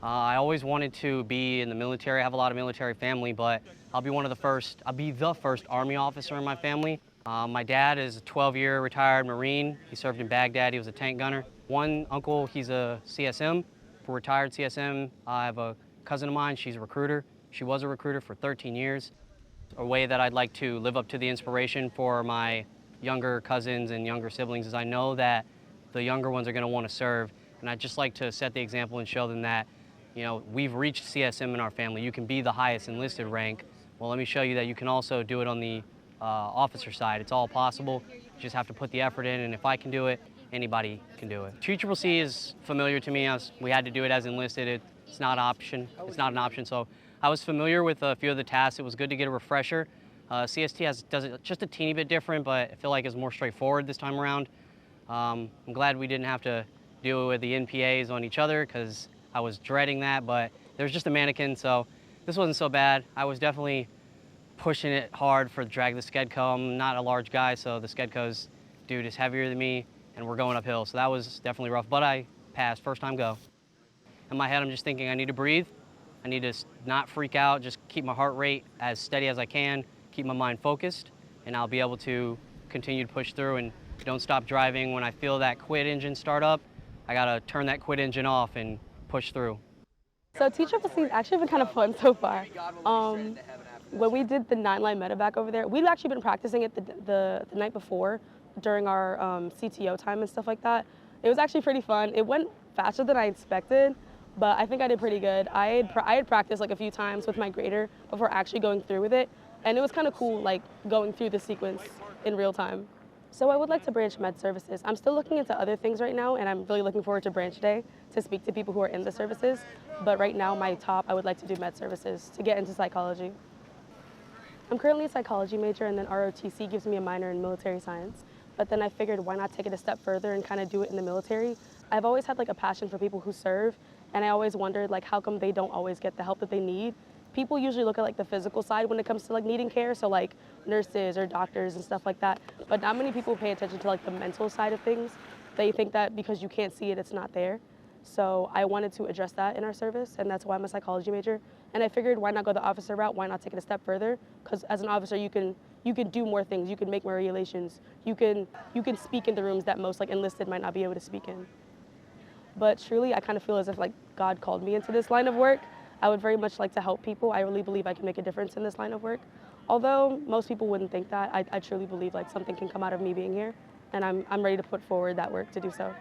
I always wanted to be in the military. I have a lot of military family, but I'll be the first Army officer in my family. My dad is a 12-year retired Marine. He served in Baghdad. He was a tank gunner. One uncle, he's a CSM, a retired CSM. I have a cousin of mine. She's a recruiter. She was a recruiter for 13 years. A way that I'd like to live up to the inspiration for my younger cousins and younger siblings is I know that the younger ones are going to want to serve, and I'd just like to set the example and show them that, we've reached CSM in our family. You can be the highest enlisted rank. Well, let me show you that you can also do it on the officer side. It's all possible. You just have to put the effort in, and if I can do it, anybody can do it. CCC is familiar to me. We had to do it as enlisted. It's not an option. It's not an option. So I was familiar with a few of the tasks. It was good to get a refresher. CST does it just a teeny bit different, but I feel like it's more straightforward this time around. I'm glad we didn't have to deal with the NPAs on each other because I was dreading that, but there was just a mannequin, so this wasn't so bad. I was definitely pushing it hard for drag the Skedco. I'm not a large guy, so the Skedco's dude is heavier than me, and we're going uphill, so that was definitely rough, but I passed, first time go. In my head, I'm just thinking I need to breathe. I need to not freak out, just keep my heart rate as steady as I can, keep my mind focused, and I'll be able to continue to push through and don't stop driving. When I feel that quit engine start up, I gotta turn that quit engine off and push through. So CCC has actually been kind of fun so far. When we did the 9-line medevac over there, we'd actually been practicing it the night before during our CTO time and stuff like that. It was actually pretty fun. It went faster than I expected, but I think I did pretty good. I had practiced like a few times with my grader before actually going through with it, and it was kind of cool like going through the sequence in real time. So I would like to branch med services. I'm still looking into other things right now, and I'm really looking forward to branch day to speak to people who are in the services. But right now, my top, I would like to do med services to get into psychology. I'm currently a psychology major, and then ROTC gives me a minor in military science. But then I figured, why not take it a step further and kind of do it in the military? I've always had like a passion for people who serve, and I always wondered like how come they don't always get the help that they need. People usually look at like the physical side when it comes to like needing care, so like nurses or doctors and stuff like that. But not many people pay attention to like the mental side of things. They think that because you can't see it, it's not there. So I wanted to address that in our service, and that's why I'm a psychology major. And I figured, why not go the officer route? Why not take it a step further? Because as an officer, you can do more things. You can make more regulations. You can speak in the rooms that most like enlisted might not be able to speak in. But truly, I kind of feel as if like God called me into this line of work. I would very much like to help people. I really believe I can make a difference in this line of work. Although most people wouldn't think that, I truly believe like something can come out of me being here, and I'm ready to put forward that work to do so.